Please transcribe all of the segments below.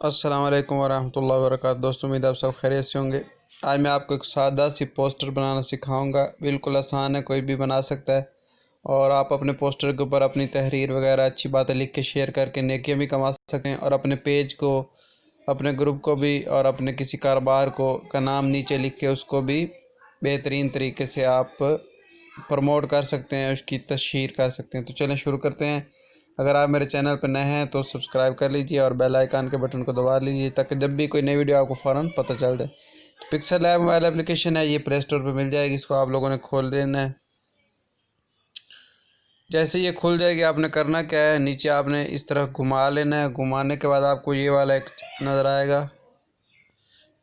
अस्सलाम वालेकुम वरहमतुल्लाहि वबरकातुहू। दोस्तों, उम्मीद आप सब खैरियत से होंगे। आज मैं आपको एक सादा सी पोस्टर बनाना सिखाऊंगा। बिल्कुल आसान है, कोई भी बना सकता है। और आप अपने पोस्टर के ऊपर अपनी तहरीर वगैरह अच्छी बातें लिख के शेयर करके नेकियां भी कमा सकते हैं। और अपने पेज को, अपने ग्रुप को भी और अपने किसी कारोबार को का नाम नीचे लिख के उसको भी बेहतरीन तरीके से आप प्रमोट कर सकते हैं, उसकी तशहीर कर सकते हैं। तो चलें शुरू करते हैं। अगर आप मेरे चैनल पर नए हैं तो सब्सक्राइब कर लीजिए और बेल आइकन के बटन को दबा लीजिए ताकि जब भी कोई नई वीडियो आपको फ़ौरन पता चल जाए। तो पिक्सल लैब मोबाइल एप्लीकेशन है, ये प्ले स्टोर पर मिल जाएगी। इसको आप लोगों ने खोल लेना है। जैसे ये खुल जाएगी, आपने करना क्या है, नीचे आपने इस तरह घुमा लेना है। घुमाने के बाद आपको ये वाला एक नज़र आएगा,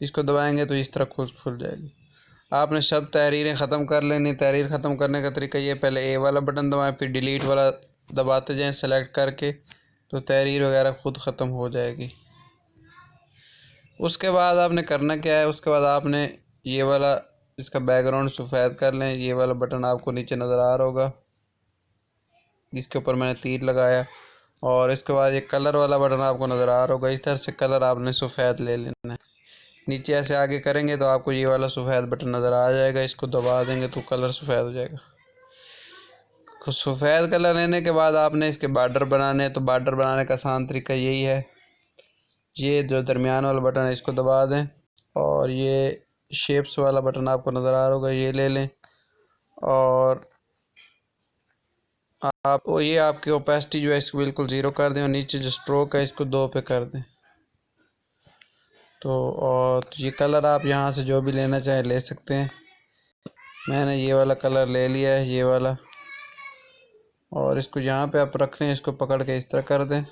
इसको दबाएंगे तो इस तरह खुल जाएगी। आपने सब तहरीरें ख़त्म कर लेनी। तहरीर ख़त्म करने का तरीका ये, पहले ए वाला बटन दबाएं, फिर डिलीट वाला दबाते जाएं सेलेक्ट करके, तो तहरीर वगैरह ख़ुद ख़त्म हो जाएगी। उसके बाद आपने करना क्या है, उसके बाद आपने ये वाला इसका बैकग्राउंड सफ़ेद कर लें। ये वाला बटन आपको नीचे नज़र आ रहा होगा, जिसके ऊपर मैंने तीर लगाया। और इसके बाद ये कलर वाला बटन आपको नज़र आ रहा होगा। इस तरह से कलर आपने सफ़ेद ले लेना है। नीचे ऐसे आगे करेंगे तो आपको ये वाला सफ़ेद बटन नज़र आ जाएगा। इसको दबा देंगे तो कलर सफ़ेद हो जाएगा। तो सफ़ेद कलर लेने के बाद आपने इसके बॉर्डर बनाने हैं। तो बॉर्डर बनाने का आसान तरीका यही है, ये जो दरमियान वाला बटन है इसको दबा दें और ये शेप्स वाला बटन आपको नज़र आ रहा होगा, ये ले लें। और आप ये आपकी ओपेसिटी जो है इसको बिल्कुल ज़ीरो कर दें और नीचे जो स्ट्रोक है इसको 2 पे कर दें। और ये कलर आप यहाँ से जो भी लेना चाहें ले सकते हैं। मैंने ये वाला कलर ले लिया है, ये वाला। और इसको यहाँ पे आप रख लें, इसको पकड़ के इस तरह कर दें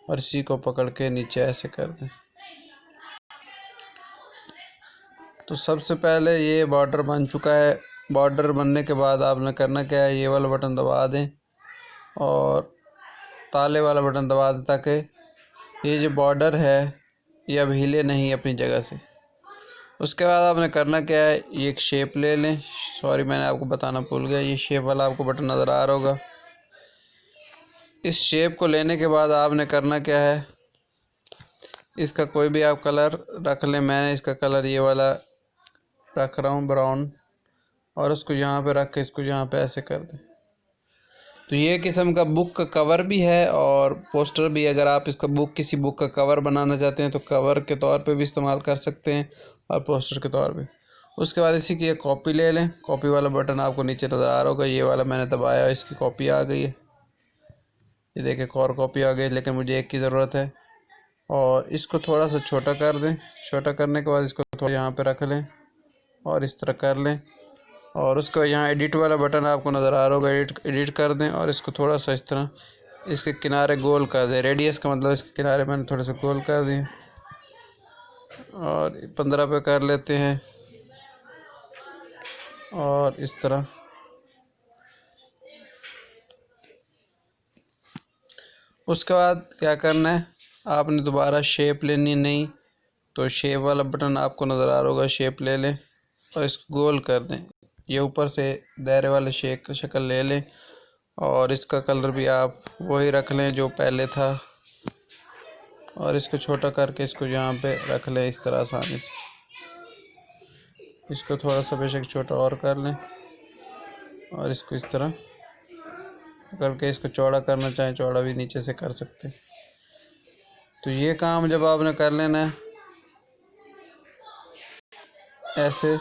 और इसी को पकड़ के नीचे ऐसे कर दें। तो सबसे पहले ये बॉर्डर बन चुका है। बॉर्डर बनने के बाद आपने करना क्या है, ये वाला बटन दबा दें और ताले वाला बटन दबा दें ताकि ये जो बॉर्डर है ये अब हिले नहीं अपनी जगह से। उसके बाद आपने करना क्या है, ये एक शेप ले लें। सॉरी, मैंने आपको बताना भूल गया, ये शेप वाला आपको बटन नज़र आ रहा होगा। इस शेप को लेने के बाद आपने करना क्या है, इसका कोई भी आप कलर रख लें। मैंने इसका कलर ये वाला रख रहा हूँ, ब्राउन। और उसको यहाँ पे रख के इसको यहाँ पे ऐसे कर दें। तो ये किस्म का बुक का कवर भी है और पोस्टर भी। अगर आप इसका किसी बुक का कवर बनाना चाहते हैं तो कवर के तौर पे भी इस्तेमाल कर सकते हैं और पोस्टर के तौर पे। उसके बाद इसी की एक कॉपी ले लें। कॉपी वाला बटन आपको नीचे नज़र आ रहा होगा, ये वाला मैंने दबाया, इसकी कॉपी आ गई है। ये देखिए एक और कॉपी आ गई, लेकिन मुझे एक की ज़रूरत है। और इसको थोड़ा सा छोटा कर दें। छोटा करने के बाद इसको थोड़ा यहाँ पे रख लें और इस तरह कर लें। और उसको यहाँ एडिट वाला बटन आपको नज़र आ रहा होगा, एडिट कर दें और इसको थोड़ा सा इस तरह इसके किनारे गोल कर दें। रेडियस का मतलब इसके किनारे मैंने थोड़े से गोल कर दिए और 15 पे कर लेते हैं। और इस तरह उसके बाद क्या करना है, आपने दोबारा शेप लेनी नहीं, तो शेप वाला बटन आपको नज़र आ रहा होगा, शेप ले लें और इसको गोल कर दें। ये ऊपर से दायरे वाले शेप की शक्ल ले लें और इसका कलर भी आप वही रख लें जो पहले था। और इसको छोटा करके इसको यहाँ पे रख लें इस तरह आसानी से। इसको थोड़ा सा बेशक छोटा और कर लें और इसको इस तरह करके इसको चौड़ा करना चाहें चौड़ा भी नीचे से कर सकते हैं। तो ये काम जब आपने कर लेना है ऐसे,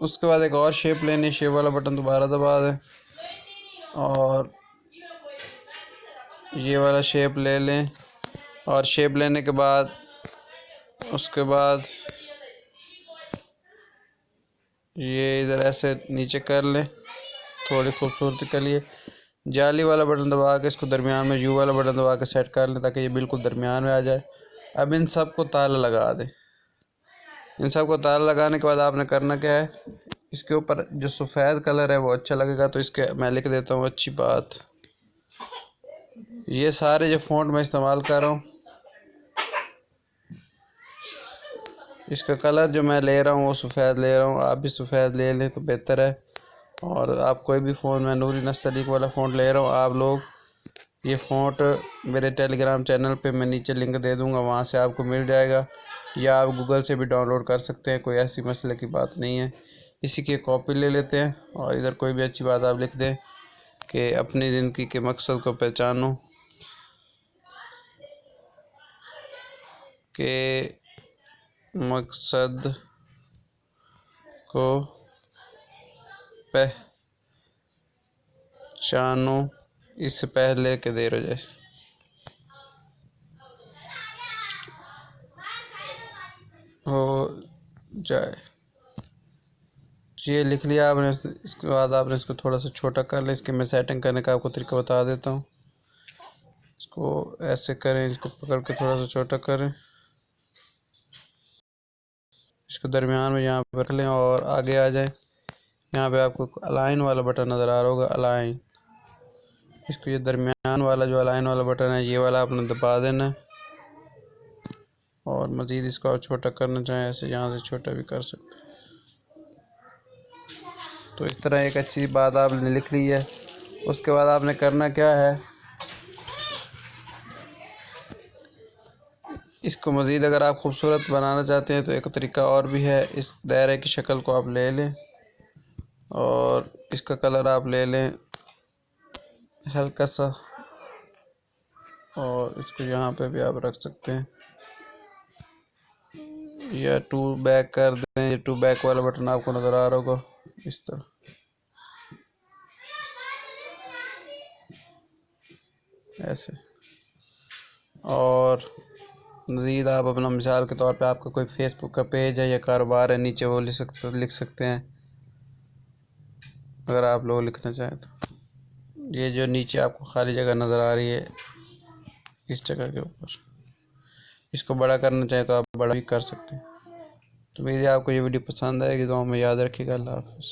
उसके बाद एक और शेप लेनी। शेप वाला बटन दोबारा दबा दें और ये वाला शेप ले लें। और शेप लेने के बाद उसके बाद ये इधर ऐसे नीचे कर लें थोड़ी खूबसूरती के लिए। जाली वाला बटन दबा के इसको दरमियान में, यू वाला बटन दबा के सेट कर लें ताकि ये बिल्कुल दरमियान में आ जाए। अब इन सब को ताला लगा दें। इन सब को ताला लगाने के बाद आपने करना क्या है, इसके ऊपर जो सफ़ेद कलर है वो अच्छा लगेगा, तो इसके मैं लिख देता हूँ अच्छी बात। ये सारे जो फ़ॉन्ट मैं इस्तेमाल कर रहा हूँ, इसका कलर जो मैं ले रहा हूँ वो सफ़ेद ले रहा हूँ। आप भी सफ़ेद ले लें तो बेहतर है। और आप कोई भी फ़ोन, मैं नूरी नस्तलीक वाला फ़ॉन्ट ले रहा हूँ, आप लोग ये फ़ॉन्ट मेरे टेलीग्राम चैनल पे मैं नीचे लिंक दे दूँगा, वहाँ से आपको मिल जाएगा, या आप गूगल से भी डाउनलोड कर सकते हैं, कोई ऐसी मसले की बात नहीं है। इसी की कॉपी ले लेते हैं और इधर कोई भी अच्छी बात आप लिख दें कि अपनी ज़िंदगी के मकसद को पहचानो, के मकसद को पहचानो, इससे पहले के देर हो जाए हो जाए। ये लिख लिया आपने। इसके बाद आपने इसको थोड़ा सा छोटा कर लें। इसके मैं सेटिंग करने का आपको तरीका बता देता हूँ। इसको ऐसे करें, इसको पकड़ के थोड़ा सा छोटा करें, इसको दरमियान में यहाँ पर रख लें और आगे आ जाए। यहाँ पे आपको अलाइन वाला बटन नज़र आ रहा होगा, अलाइन। इसको ये दरमियान वाला जो अलाइन वाला बटन है, ये वाला आपने दबा देना है। और मज़ीद इसको आप छोटा करना चाहें ऐसे यहाँ से छोटा भी कर सकते हैं। तो इस तरह एक अच्छी बात आपने लिख ली है। उसके बाद आपने करना क्या है, इसको मज़ीद अगर आप ख़ूबसूरत बनाना चाहते हैं तो एक तरीका और भी है। इस दायरे की शक्ल को आप ले लें और इसका कलर आप ले लें हल्का सा, और इसको यहाँ पे भी आप रख सकते हैं, या टू बैक कर दें। ये टू बैक वाला बटन आपको नज़र आ रहा होगा इस तरह, ऐसे। और मज़ीद आप अपना मिसाल के तौर पे आपका कोई फेसबुक का पेज है या कारोबार है, नीचे वो लिख सकते हैं अगर आप लोग लिखना चाहें तो। ये जो नीचे आपको खाली जगह नज़र आ रही है इस जगह के ऊपर, इसको बड़ा करना चाहें तो आप बड़ा भी कर सकते हैं। तो मेरी आपको ये वीडियो पसंद आएगी तो हमें याद रखिएगा। अल्लाह हाफ़िज़।